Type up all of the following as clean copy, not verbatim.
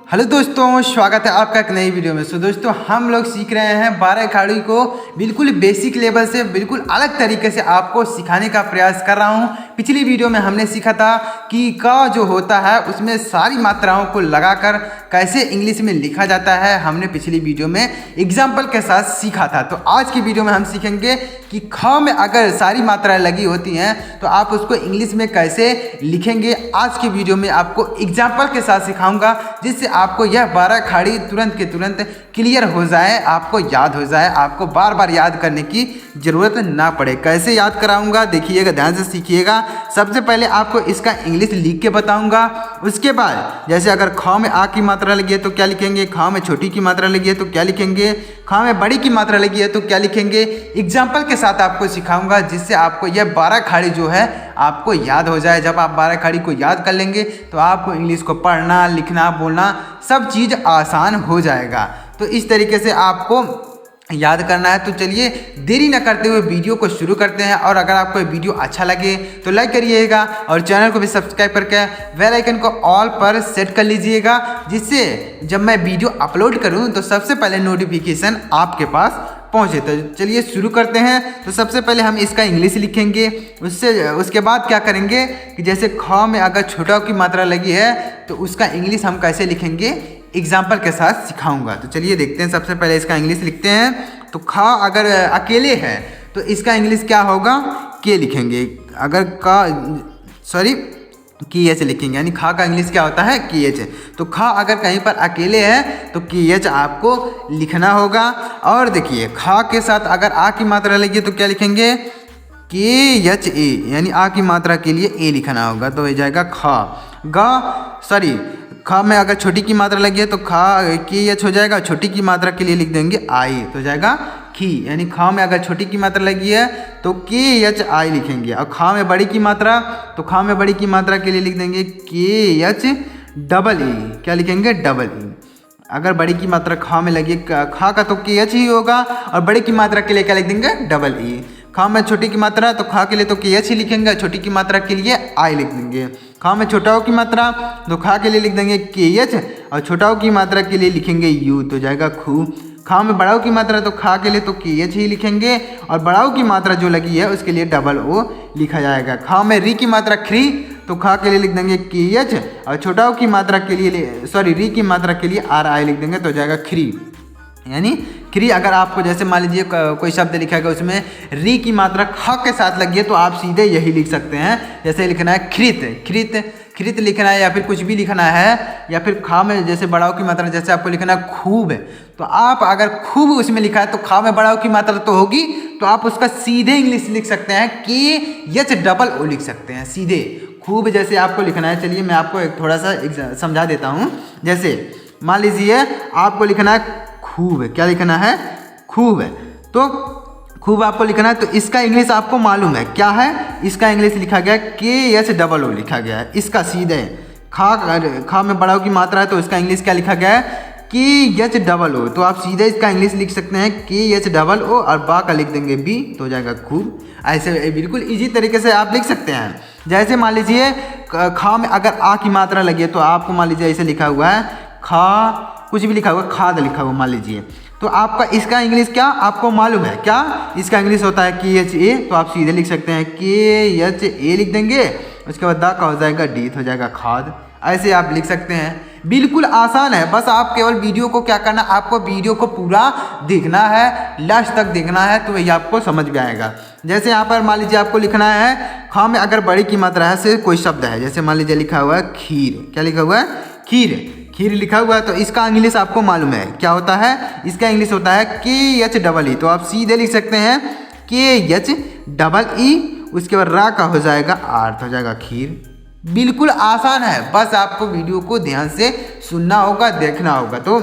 Hello दोस्तों, स्वागत है आपका एक नई वीडियो में। दोस्तों हम लोग सीख रहे हैं 12 अखाड़ी को बिल्कुल बेसिक लेवल से बिल्कुल अलग तरीके से आपको सिखाने का प्रयास कर रहा हूं। पिछली वीडियो में हमने सीखा था कि क जो होता है उसमें सारी मात्राओं को लगाकर कैसे इंग्लिश में लिखा जाता है, हमने पिछली वीडियो में एग्जाम्पल के साथ सीखा था। तो आज की वीडियो में हम सीखेंगे कि ख में अगर सारी मात्राएं लगी होती हैं तो आप उसको इंग्लिश में कैसे लिखेंगे। आज की वीडियो में आपको एग्जाम्पल के साथ सिखाऊंगा जिससे आपको यह 12 अखाड़ी तुरंत के तुरंत क्लियर हो जाए, आपको याद हो जाए, आपको बार बार याद करने की ज़रूरत ना पड़े। कैसे याद कराऊंगा देखिएगा, ध्यान से सीखिएगा। सबसे पहले आपको इसका इंग्लिश लिख के बताऊंगा। उसके बाद जैसे अगर ख में आ की मात्रा लगी है तो क्या लिखेंगे, ख में छोटी की मात्रा लगी है तो क्या लिखेंगे, ख में बड़ी की मात्रा लगी है तो क्या लिखेंगे। एग्जाम्पल के साथ आपको सिखाऊंगा जिससे आपको यह 12 अखाड़ी जो है आपको याद हो जाए। जब आप 12 अखाड़ी को याद कर लेंगे तो आपको इंग्लिश को पढ़ना, लिखना, बोलना सब चीज़ आसान हो जाएगा। तो इस तरीके से आपको याद करना है। तो चलिए देरी न करते हुए वीडियो को शुरू करते हैं। और अगर आपको वीडियो अच्छा लगे तो लाइक करिएगा और चैनल को भी सब्सक्राइब करके बेल आइकन को ऑल पर सेट कर लीजिएगा, जिससे जब मैं वीडियो अपलोड करूं तो सबसे पहले नोटिफिकेशन आपके पास पहुंचे। तो चलिए शुरू करते हैं। तो सबसे पहले हम इसका इंग्लिश लिखेंगे। उसके बाद क्या करेंगे कि जैसे ख में अगर छोटा की मात्रा लगी है तो उसका इंग्लिश हम कैसे लिखेंगे एग्जाम्पल के साथ सिखाऊंगा। तो चलिए देखते हैं। सबसे पहले इसका इंग्लिश लिखते हैं। तो ख अगर अकेले है तो इसका इंग्लिश क्या होगा, के लिखेंगे। अगर की एच लिखेंगे, यानी खा का इंग्लिश क्या होता है, की एच। तो खा अगर कहीं पर अकेले है तो की एच आपको लिखना होगा। और देखिए खा के साथ अगर आ की मात्रा लगी तो क्या लिखेंगे, के एच ए, यानी आ की मात्रा के लिए ए लिखना होगा। तो हो जाएगा खा। खा में अगर छोटी की मात्रा लगी है तो खा के एच हो जाएगा। छोटी की मात्रा के लिए लिख देंगे आई, तो हो जाएगा खी। यानी खा में अगर छोटी की मात्रा लगी है तो के एच आई लिखेंगे। और खा में बड़ी की मात्रा, तो खा में बड़ी की मात्रा के लिए लिख देंगे के एच डबल ई। क्या लिखेंगे, डबल ई। अगर बड़ी की मात्रा खा में लगी, खा का तो के एच ही होगा, और बड़ी की मात्रा के लिए क्या लिख देंगे, डबल ई। खा में छोटी की मात्रा तो खा के लिए तो के एच ही लिखेंगे, छोटी की मात्रा के लिए आई लिख देंगे। खा में छोटाओं की मात्रा तो खा के लिए लिख देंगे के एच, और छोटाओं की मात्रा के लिए लिखेंगे यू, तो जाएगा खू। खा में बड़ाओं की मात्रा तो खा के लिए तो के एच ही लिखेंगे, और बड़ाओं की मात्रा जो लगी है उसके लिए डबल ओ लिखा जाएगा। खा में री की मात्रा खरी तो खा के लिए लिख देंगे के एच, और छोटाओं की मात्रा के लिए री की मात्रा के लिए आर आई लिख देंगे, तो जाएगा खरी। यानी क्री अगर आपको जैसे मान लीजिए कोई शब्द लिखा गया उसमें री की मात्रा ख के साथ लगी है तो आप सीधे यही लिख सकते हैं। जैसे लिखना है खृत लिखना है, या फिर कुछ भी लिखना है, या फिर खा में जैसे बड़ाओं की मात्रा जैसे आपको लिखना है खूब, तो आप अगर खूब उसमें लिखा है तो खा में बड़ाओं की मात्रा तो होगी, तो आप उसका सीधे इंग्लिश लिख सकते हैं, के एच डबल ओ लिख सकते हैं सीधे। खूब जैसे आपको लिखना है, चलिए मैं आपको एक थोड़ा सा समझा देता हूँ। जैसे मान लीजिए आपको लिखना है खूब, क्या लिखना है, खूब है। तो खूब आपको लिखना है, तो इसका इंग्लिश आपको मालूम है क्या है, इसका इंग्लिश लिखा गया है के एच डबल ओ लिखा गया है। इसका सीधे खा में बड़ाओं की मात्रा है तो इसका इंग्लिश क्या लिखा गया है, के एच डबल ओ। तो आप सीधे इसका इंग्लिश लिख सकते हैं के एच डबल ओ, और बा का लिख देंगे बी, तो हो जाएगा खूब। ऐसे बिल्कुल इजी तरीके से आप लिख सकते हैं। जैसे मान लीजिए खा में अगर आ की मात्रा लगी है तो आपको मान लीजिए ऐसे लिखा हुआ है खा, कुछ भी लिखा हुआ, खाद लिखा हुआ मान लीजिए, तो आपका इसका इंग्लिश क्या आपको मालूम है क्या, इसका इंग्लिश होता है के एच ए, तो आप सीधे लिख सकते हैं के एच ए लिख देंगे। उसके बाद दा का हो जाएगा डी, हो जाएगा खाद। ऐसे आप लिख सकते हैं, बिल्कुल आसान है। बस आप केवल वीडियो को क्या करना, आपको वीडियो को पूरा देखना है, लास्ट तक देखना है, तो वही आपको समझ में आएगा। जैसे यहाँ पर मान लीजिए आपको लिखना है खा में अगर बड़ी की मात्रा है से कोई शब्द है, जैसे मान लीजिए लिखा हुआ है खीर, क्या लिखा हुआ है, खीर लिखा हुआ है, तो इसका इंग्लिश आपको मालूम है क्या होता है, इसका इंग्लिश होता है के एच डबल ई। तो आप सीधे लिख सकते हैं के एच डबल ई, उसके बाद रा का हो जाएगा आर, हो जाएगा खीर। बिल्कुल आसान है, बस आपको वीडियो को ध्यान से सुनना होगा, देखना होगा। तो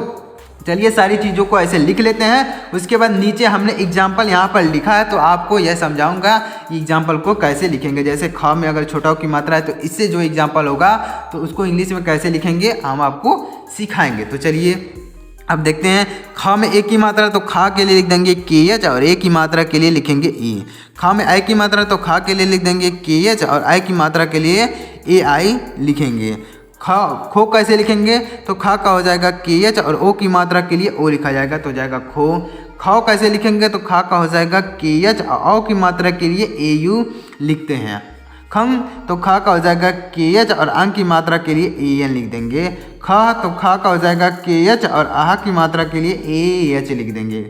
चलिए सारी चीज़ों को ऐसे लिख लेते हैं। उसके बाद नीचे हमने एग्जाम्पल यहाँ पर लिखा है, तो आपको यह समझाऊंगा एग्जाम्पल को कैसे लिखेंगे। जैसे ख में अगर छोटाओं की मात्रा है तो इससे जो एग्जाम्पल होगा तो उसको इंग्लिश में कैसे लिखेंगे हम आपको सिखाएंगे। तो चलिए अब देखते हैं। ख में ए की मात्रा तो खा के लिए लिख देंगे के एच, और ए की मात्रा के लिए लिखेंगे ई। खा में आई की मात्रा तो खा के लिए लिख देंगे के एच, और आई की मात्रा के लिए ए आई लिखेंगे। खो कैसे लिखेंगे, तो खा का हो जाएगा के एच और ओ की मात्रा के लिए ओ लिखा जाएगा तो हो जाएगा खो। खाओ कैसे लिखेंगे, तो खा का हो जाएगा के एच और ओ की मात्रा के लिए ए यू लिखते हैं। खम तो खा का हो जाएगा के एच और अंग की मात्रा के लिए ए एन लिख देंगे। खा तो खा का हो जाएगा के एच और आह की मात्रा के लिए ए एच लिख देंगे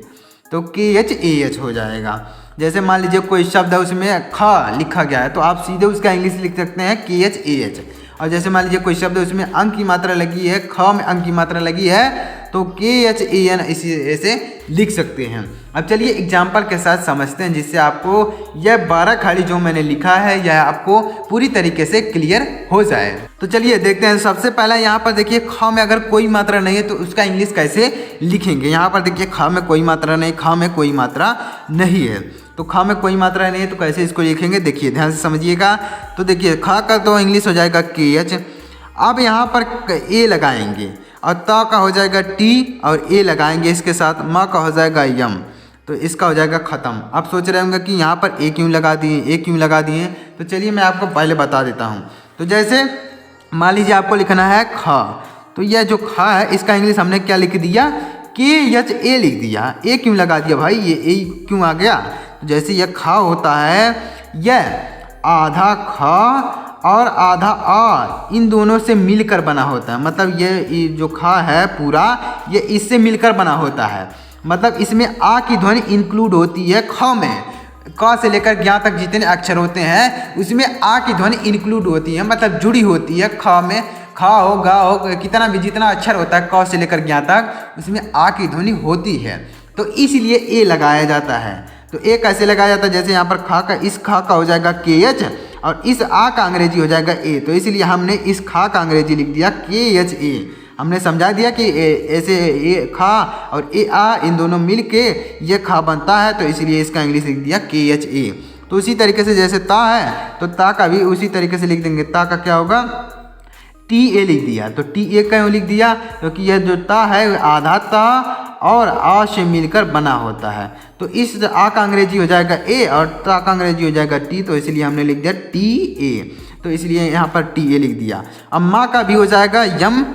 तो के एच ए एच हो जाएगा। जैसे मान लीजिए कोई शब्द है उसमें खा लिखा गया है तो आप सीधे उसका इंग्लिश लिख सकते हैं के एच ए एच। और जैसे मान लीजिए कोई शब्द है उसमें अंक की मात्रा लगी है, ख में अंक की मात्रा लगी है तो के एच ए एन इसी ऐसे लिख सकते हैं। अब चलिए एग्जाम्पल के साथ समझते हैं जिससे आपको यह 12 खाली जो मैंने लिखा है यह आपको पूरी तरीके से क्लियर हो जाए। तो चलिए देखते हैं। सबसे पहला यहाँ पर देखिए ख में अगर कोई मात्रा नहीं है तो उसका इंग्लिश कैसे लिखेंगे। यहाँ पर देखिए ख में कोई मात्रा नहीं, ख में कोई मात्रा नहीं है तो ख में कोई मात्रा नहीं है तो कैसे इसको लिखेंगे, देखिए ध्यान से समझिएगा। तो देखिए ख का तो इंग्लिश हो जाएगा के एच। अब यहाँ पर ए लगाएंगे और त का हो जाएगा टी और ए लगाएंगे इसके साथ, म का हो जाएगा यम तो इसका हो जाएगा ख़त्म। अब सोच रहे होंगे कि यहाँ पर ए क्यों लगा दिए, ए क्यों लगा दिए, तो चलिए मैं आपको पहले बता देता हूँ। तो जैसे मान लीजिए आपको लिखना है ख, तो यह जो ख है इसका इंग्लिश हमने क्या लिख दिया, के एच ए लिख दिया। ए क्यों लगा दिया भाई, ये ए क्यों आ गया, तो जैसे यह ख होता है यह आधा ख और आधा आ इन दोनों से मिलकर बना होता है। मतलब ये जो खा है पूरा ये इससे मिलकर बना होता है। मतलब इसमें आ की ध्वनि इंक्लूड होती है ख में। क से लेकर ज्ञ तक जितने अक्षर होते हैं उसमें आ की ध्वनि इंक्लूड होती है, मतलब जुड़ी होती है। ख में खा हो गा हो कितना भी जितना अक्षर होता है क से लेकर ज्ञ तक उसमें आ की ध्वनि होती है तो इसलिए ए लगाया जाता है। तो ए कैसे लगाया जाता है, जैसे यहाँ पर खा का इस खा का हो जाएगा के एच और इस आ का अंग्रेजी हो जाएगा ए, तो इसलिए हमने इस खा का अंग्रेजी लिख दिया के एच ए। हमने समझा दिया कि ऐसे ए खा और ए आ इन दोनों मिल के ये खा बनता है तो इसलिए इसका इंग्लिश लिख दिया के एच ए। तो उसी तरीके से जैसे ता है तो ता का भी उसी तरीके से लिख देंगे। ता का क्या होगा, टी ए लिख दिया। तो टी ए क्यों लिख दिया, क्योंकि यह जो ता है आधा ता और आ से मिलकर बना होता है। तो इस आ का अंग्रेजी हो जाएगा ए और ता का अंग्रेजी हो जाएगा टी, तो इसलिए हमने लिख दिया टी ए। तो इसलिए यहाँ पर टी ए लिख दिया। अब माँ का भी हो जाएगा यम,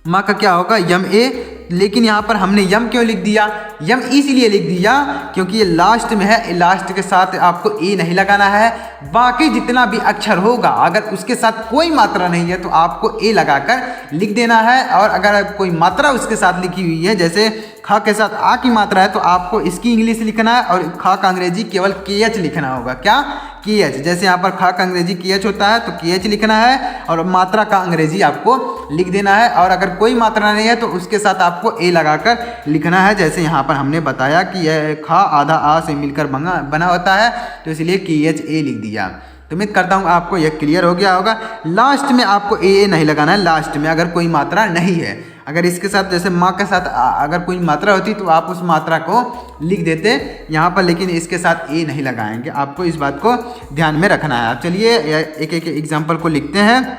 माँ का क्या होगा यम ए, लेकिन यहाँ पर हमने यम क्यों लिख दिया, यम इसलिए लिख दिया क्योंकि ये लास्ट में है, लास्ट के साथ आपको ए नहीं लगाना है। बाकी जितना भी अक्षर होगा अगर उसके साथ कोई मात्रा नहीं है तो आपको ए लगाकर लिख देना है। और अगर कोई मात्रा उसके साथ लिखी हुई है, जैसे ख के साथ आ की मात्रा है तो आपको इसकी इंग्लिश लिखना है और ख का अंग्रेजी केवल के एच लिखना होगा। क्या, के एच। जैसे यहाँ पर ख का अंग्रेजी के एच होता है तो के एच लिखना है और मात्रा का अंग्रेजी आपको लिख देना है। और अगर कोई मात्रा नहीं है तो उसके साथ आपको ए लगाकर लिखना है। जैसे यहाँ पर हमने बताया कि यह ख आधा आ से मिलकर बना होता है तो इसलिए के एच ए लिख दिया। तो उम्मीद करता हूँ आपको यह क्लियर हो गया होगा। लास्ट में आपको ए नहीं लगाना है, लास्ट में अगर कोई मात्रा नहीं है। अगर इसके साथ जैसे माँ के साथ अगर कोई मात्रा होती तो आप उस मात्रा को लिख देते यहाँ पर, लेकिन इसके साथ ए नहीं लगाएंगे। आपको इस बात को ध्यान में रखना है। अब चलिए एक एक एग्जाम्पल को लिखते हैं।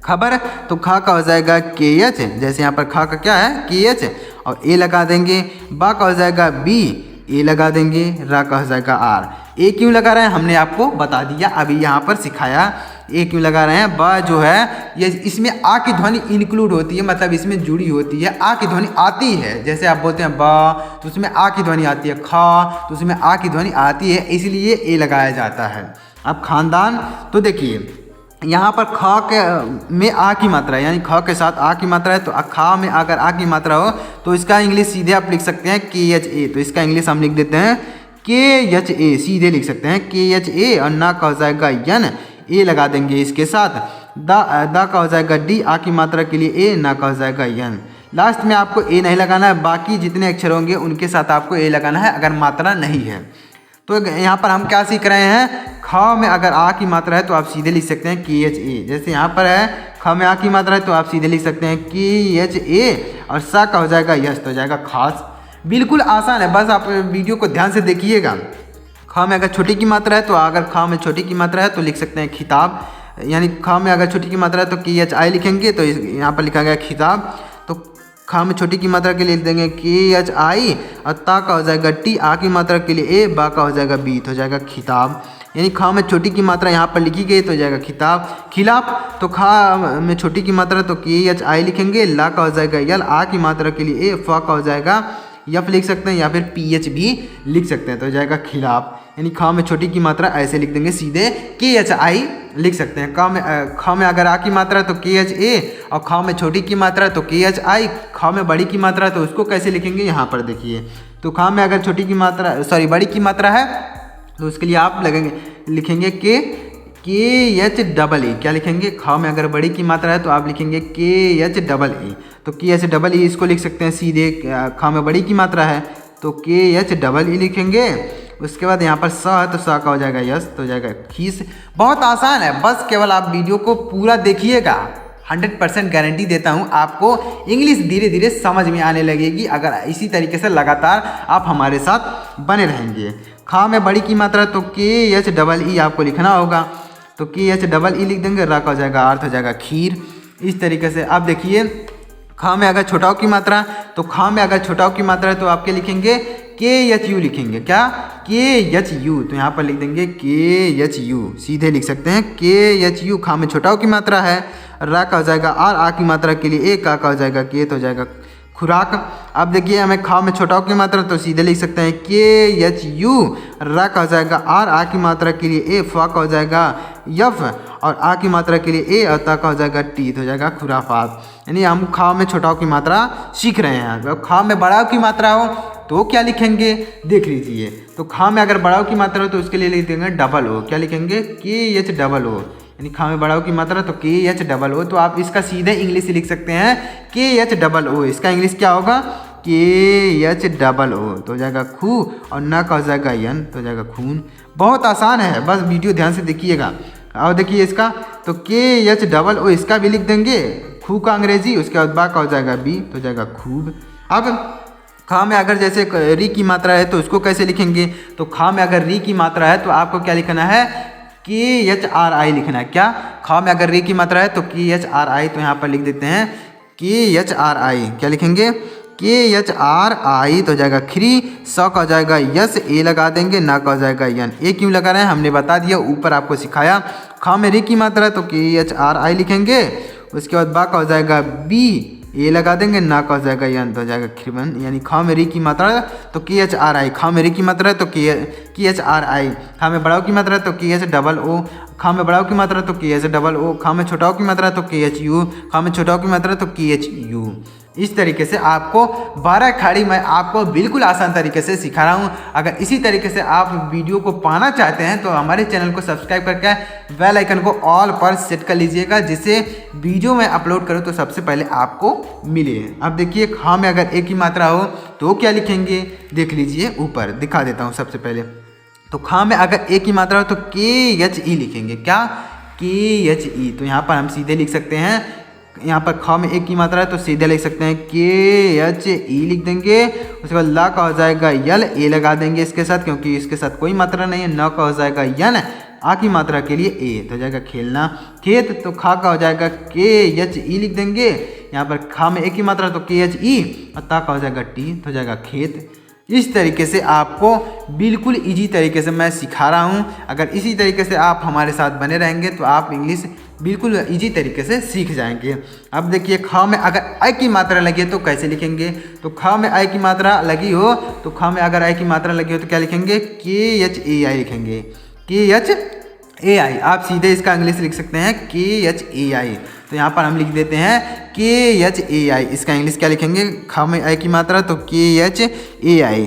खबर तो खा का हो जाएगा के एच, जैसे यहाँ पर खा का क्या है के एच और ए लगा देंगे। बा का हो जाएगा बी, ए लगा देंगे। रा का हो जाएगा आर। ए क्यों लगा रहे हैं हमने आपको बता दिया, अभी यहाँ पर सिखाया ए क्यों लगा रहे हैं। बा जो है ये इसमें आ की ध्वनि इंक्लूड होती है, मतलब इसमें जुड़ी होती है, आ की ध्वनि आती है। जैसे आप बोलते हैं बा तो उसमें आ की ध्वनि आती है, खा तो उसमें आ की ध्वनि आती है, इसलिए ए लगाया जाता है। अब खानदान तो देखिए यहाँ पर ख के में आ की मात्रा है, यानी ख के साथ आ की मात्रा है तो खा में अगर आ की मात्रा हो तो इसका इंग्लिश सीधे आप लिख सकते हैं के एच ए। तो इसका इंग्लिश हम लिख देते हैं के एच ए, सीधे लिख सकते हैं के एच ए। और ना का हो जाएगा यन, ए लगा देंगे इसके साथ। दा का हो जाएगा डी, आ की मात्रा के लिए ए, ना का हो जाएगा यन। लास्ट में आपको ए नहीं लगाना है, बाकी जितने अक्षर होंगे उनके साथ आपको ए लगाना है अगर मात्रा नहीं है। तो यहाँ पर हम क्या सीख रहे हैं, ख में अगर आ की मात्रा है तो आप सीधे लिख सकते हैं के एच ए। जैसे यहाँ पर है ख में आ की मात्रा है तो आप सीधे लिख सकते हैं के एच ए और सा का हो जाएगा यस, तो हो जाएगा खास। बिल्कुल आसान है, बस आप वीडियो को ध्यान से देखिएगा। ख में अगर छोटी की मात्रा है तो अगर ख में छोटी की मात्रा है तो लिख सकते हैं खिताब, यानी ख में अगर छोटी की मात्रा है तो के एच आई लिखेंगे तो यहाँ पर लिखा गया खिताब। तो ख में छोटी की मात्रा के लिए लिख देंगे के एच आई और ता का हो जाएगा टी, आ की मात्रा के लिए ए, बा का हो जाएगा बी, तो हो जाएगा खिताब। यानी ख में छोटी की मात्रा यहाँ पर लिखी गई तो हो जाएगा खिताब। खिलाफ तो ख में छोटी की मात्रा तो KHI लिखेंगे। ला का हो जाएगा यल, आ की मात्रा के लिए ए, फ का हो जाएगा यफ लिख सकते हैं या फिर PH भी लिख सकते हैं तो हो जाएगा खिलाफ। यानी ख में छोटी की मात्रा ऐसे लिख देंगे, सीधे KHI लिख सकते हैं। ख में अगर आ की मात्रा तो KHA और ख में छोटी की मात्रा तो KHI। ख में बड़ी की मात्रा तो उसको कैसे लिखेंगे यहाँ पर देखिए, तो ख में अगर छोटी की मात्रा बड़ी की मात्रा है तो उसके लिए आप लिखेंगे KHEE। क्या लिखेंगे, ख में अगर बड़ी की मात्रा है तो आप लिखेंगे KHEE। तो KHEE इसको लिख सकते हैं सीधे, ख में बड़ी की मात्रा है तो KHEE लिखेंगे। उसके बाद यहाँ पर स है तो स का हो जाएगा यस, तो हो जाएगा खीस। बहुत आसान है, बस केवल आप वीडियो को पूरा देखिएगा। 100% गारंटी देता हूँ आपको इंग्लिश धीरे धीरे समझ में आने लगेगी अगर इसी तरीके से लगातार आप हमारे साथ बने रहेंगे। ख में बड़ी की मात्रा तो KHEE आपको लिखना होगा, तो KHEE लिख देंगे। र का हो जाएगा अर्थ हो जाएगा खीर। इस तरीके से आप देखिए, ख में अगर छोटाओ की मात्रा तो ख में अगर छोटाओ की मात्रा है तो आपके लिखेंगे KHU लिखेंगे। क्या, KHU, तो यहाँ पर लिख देंगे KHU, सीधे लिख सकते हैं KHU। ख में छोटाओ की मात्रा है, रा का हो जाएगा आर, आ की मात्रा के लिए ए, का हो जाएगा के, तो हो जाएगा खुराक। अब देखिए हमें ख में छोटाओ की मात्रा तो सीधे लिख सकते हैं KHU, रा का हो जाएगा आर, आ की मात्रा के लिए ए, फ का हो जाएगा यफ और आ की मात्रा के लिए ए और ता का हो जाएगा टी, तो हो जाएगा खुराफात। यानी हम ख में छोटाओ की मात्रा सीख रहे हैं। अब ख में बड़ाओ की मात्रा हो तो क्या लिखेंगे देख लीजिए, तो ख में अगर बड़ाओ की मात्रा हो तो उसके लिए लिख देंगे डबल ओ। क्या लिखेंगे, KHOO, यानी ख में बड़ाओ की मात्रा तो KHOO। तो आप इसका सीधे इंग्लिश लिख सकते हैं KHOO। इसका इंग्लिश क्या होगा, KHOO, तो हो जाएगा खू और न का हो जाएगा यन, तो हो जाएगा खून। बहुत आसान है, बस वीडियो ध्यान से देखिएगा। और देखिए इसका तो KHOO इसका भी लिख देंगे, खू का अंग्रेजी, उसके बाद बा का हो जाएगा बी, तो हो जाएगा खूब। अब ख में अगर जैसे री की मात्रा है तो उसको कैसे लिखेंगे, तो ख में अगर री की मात्रा है तो आपको क्या लिखना है, KHRI लिखना है। क्या, ख में अगर री की मात्रा है तो KHRI, तो यहाँ पर लिख देते हैं KHRI। क्या लिखेंगे, KHRI, तो हो जाएगा खरी। स का हो जाएगा यस, ए लगा देंगे, ना का हो जाएगा यन। ए क्यों लगा रहे हैं हमने बता दिया, ऊपर आपको सिखाया। ख में री की मात्रा है तो KHRI लिखेंगे। उसके बाद बा का हो जाएगा बी, ए लगा देंगे, ना का हो जाएगा यन, तो हो जाएगा खिरबन। यानी ख में री की मात्रा तो KHRI, ख में री की मात्रा है तो KHRI। ख में बड़ाओ की मात्रा है तो KHOO, ख में बड़ाओ की मात्रा तो KHOO, ख में छोटाओ की मात्रा तो KHU, ख में छोटाओ की मात्रा तो KHU। इस तरीके से आपको 12 खाड़ी मैं आपको बिल्कुल आसान तरीके से सिखा रहा हूँ। अगर इसी तरीके से आप वीडियो को पाना चाहते हैं तो हमारे चैनल को सब्सक्राइब करके बेल आइकन को ऑल पर सेट कर लीजिएगा, जिससे वीडियो में अपलोड करूँ तो सबसे पहले आपको मिले। अब देखिए ख में अगर ए की मात्रा हो तो क्या लिखेंगे देख लीजिए, ऊपर दिखा देता हूँ। सबसे पहले तो ख में अगर ए की मात्रा हो तो KHE लिखेंगे। क्या, KHE, तो यहाँ पर हम सीधे लिख सकते हैं। यहाँ पर ख में एक की मात्रा है तो सीधे लिख सकते हैं KHE लिख देंगे। उसके बाद ला का हो जाएगा यल, ए लगा देंगे इसके साथ क्योंकि इसके साथ कोई मात्रा नहीं है। न का हो जाएगा यन, आ की मात्रा के लिए ए, तो हो जाएगा खेलना। खेत तो खा का हो जाएगा KHE लिख देंगे। यहाँ पर खा में एक की मात्रा तो KHE और ता का हो जाएगा टी, तो हो जाएगा खेत। इस तरीके से आपको बिल्कुल इजी तरीके से मैं सिखा रहा हूँ। अगर इसी तरीके से आप हमारे साथ बने रहेंगे तो आप इंग्लिश बिल्कुल इजी तरीके से सीख जाएंगे। अब देखिए ख में अगर आई की मात्रा लगी है तो कैसे लिखेंगे, तो ख में आई की मात्रा लगी हो तो ख में अगर आई की मात्रा लगी हो तो क्या लिखेंगे, KHAI लिखेंगे। KHAI, आप सीधे इसका इंग्लिश लिख सकते हैं KHAI। तो यहाँ पर हम लिख देते हैं KHAI। इसका इंग्लिश क्या लिखेंगे, ख में आई की मात्रा तो KHAI।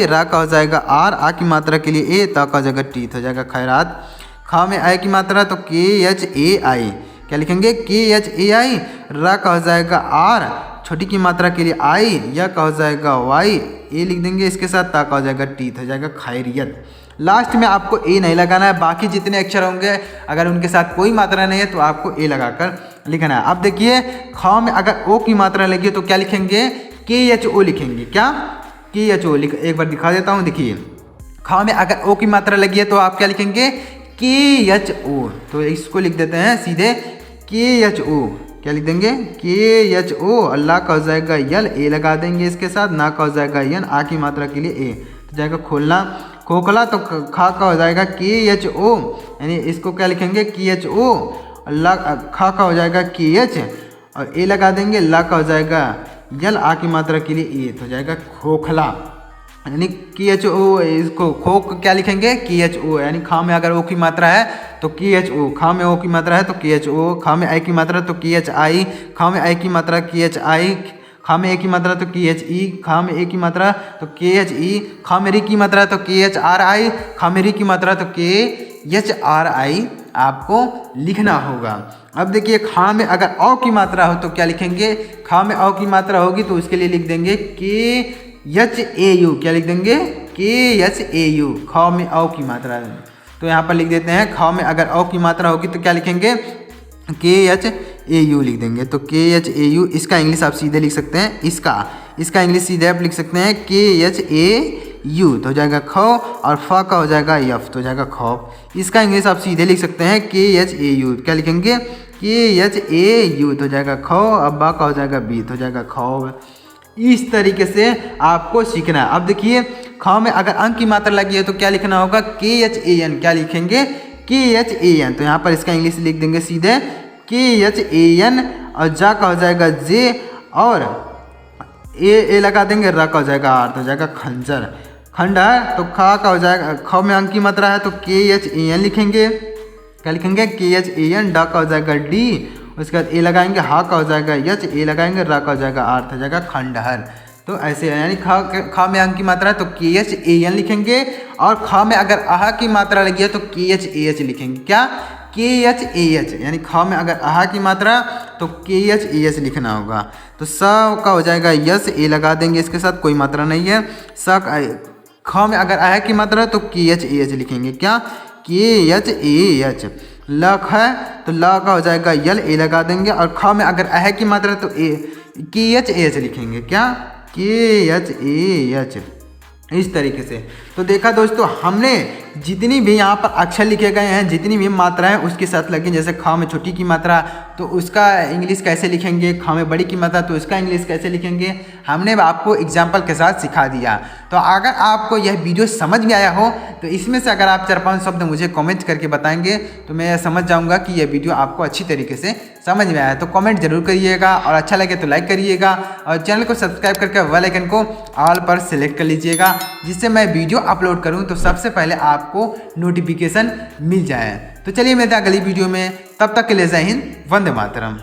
रा का हो जाएगा आर, आ की मात्रा के लिए ए, ता का हो जाएगा टी, तो हो जाएगा खैरात। ख में आई की मात्रा तो KHAI। क्या लिखेंगे, KHAI। रा का हो जाएगा आर, छोटी की मात्रा के लिए आई, या का हो जाएगा वाई, ए लिख देंगे इसके साथ, ता का हो जाएगा टी, तो हो जाएगा खैरियत। लास्ट में आपको ए नहीं लगाना है, बाकी जितने अक्षर होंगे अगर उनके साथ कोई मात्रा नहीं है तो आपको ए लगाकर लिखना है। अब देखिए ख में अगर ओ की मात्रा लगी तो क्या लिखेंगे, KHO लिखेंगे। क्या, KHO एक बार दिखा देता हूँ। देखिए ख में अगर ओ की मात्रा लगी है तो आप क्या लिखेंगे, KHO। तो इसको लिख देते हैं सीधे KHO। क्या लिख देंगे, KHO। अल्लाह का हो जाएगा यल, ए लगा देंगे इसके साथ, ना का हो जाएगा यन, आ की मात्रा के लिए ए, तो जाएगा खोलना। खोखला तो खा का हो जाएगा KHO, यानी इसको क्या लिखेंगे KHO। ला खा का हो जाएगा KH, और ए लगा देंगे, ला का हो जाएगा यल, आ की मात्रा के लिए ए तो हो जाएगा खोखला, यानी KHO। इसको खो क्या लिखेंगे KHO, यानी खा में अगर ओ की मात्रा है तो KHO, खा में ओ की मात्रा है तो KHO, खा में आई की मात्रा तो KHI, खा में आई की मात्रा KHI, खा में ए की मात्रा तो KHE, खा में ए की मात्रा तो KHE, खा में री की मात्रा तो KHRI, खा में री की मात्रा तो KHRI आपको लिखना होगा। अब देखिए खा में अगर औ की मात्रा हो तो क्या लिखेंगे, खा में औ की मात्रा होगी तो उसके लिए लिख देंगे KHAU, क्या लिख देंगे KHAU, खा में औ की मात्रा है तो यहाँ पर लिख देते हैं खा में अगर औ की मात्रा होगी तो क्या लिखेंगे KHAU लिख देंगे। तो KHAU इसका इंग्लिश आप सीधे लिख सकते हैं, इसका इंग्लिश सीधे आप लिख सकते हैं KHAU तो हो जाएगा खो, और फ का हो जाएगा यफ तो हो जाएगा खौफ। इसका इंग्लिश आप सीधे लिख सकते हैं KHAU, क्या लिखेंगे KHAU तो हो जाएगा खो, अब बा का हो जाएगा बी तो हो जाएगा खौफ। इस तरीके से आपको सीखना है। अब देखिए ख में अगर अंक की मात्रा लगी है तो क्या लिखना होगा KHAN, क्या लिखेंगे KHAN, तो यहाँ पर इसका इंग्लिश लिख देंगे सीधे KHAN, और जा का हो जाएगा जे, और ए लगा देंगे, र का हो जाएगा आर तो हो जाएगा खंजर, खंडहर। तो खा का हो जाएगा, ख में अंक की मात्रा है तो KHAN लिखेंगे, क्या लिखेंगे KHAN, डा का हो जाएगा डी, उसके बाद ए लगाएंगे, हा का हो जाएगा यच, ए लगाएंगे, रा का हो जाएगा आर तो हो जाएगा खंडहर। तो ऐसे यानी खा में अंक की मात्रा है तो KHAN लिखेंगे, और खा में अगर आहा की मात्रा लगी है तो KHAH लिखेंगे, क्या KHAH, यानी खा में अगर आहा की मात्रा तो KHAH लिखना होगा। तो स का हो जाएगा यस, ए लगा देंगे, इसके साथ कोई मात्रा नहीं है। खा में अगर आहा की मात्रा है तो KHAH लिखेंगे, क्या KHAH। लख है तो ल का हो जाएगा यल, ए लगा देंगे, और ख में अगर अह की मात्रा है तो KHAH लिखेंगे, क्या KHAH। इस तरीके से तो देखा दोस्तों, हमने जितनी भी यहाँ पर अक्षर लिखे गए हैं, जितनी भी मात्राएं उसके साथ लगी, जैसे खा में छोटी की मात्रा तो उसका इंग्लिश कैसे लिखेंगे, खा में बड़ी की मात्रा तो उसका इंग्लिश कैसे लिखेंगे, हमने आपको एग्जाम्पल के साथ सिखा दिया। तो अगर आपको यह वीडियो समझ में आया हो तो इसमें से अगर आप 4-5 शब्द मुझे कमेंट करके बताएंगे तो मैं समझ जाऊँगा कि यह वीडियो आपको अच्छी तरीके से समझ में आया। तो कमेंट जरूर करिएगा, और अच्छा लगे तो लाइक करिएगा, और चैनल को सब्सक्राइब करके बेल आइकन को ऑल पर सेलेक्ट कर लीजिएगा, जिससे मैं वीडियो अपलोड करूं तो सबसे पहले आपको नोटिफिकेशन मिल जाए। तो चलिए मिलते हैं अगली वीडियो में, तब तक के लिए जय हिंद, वंदे मातरम।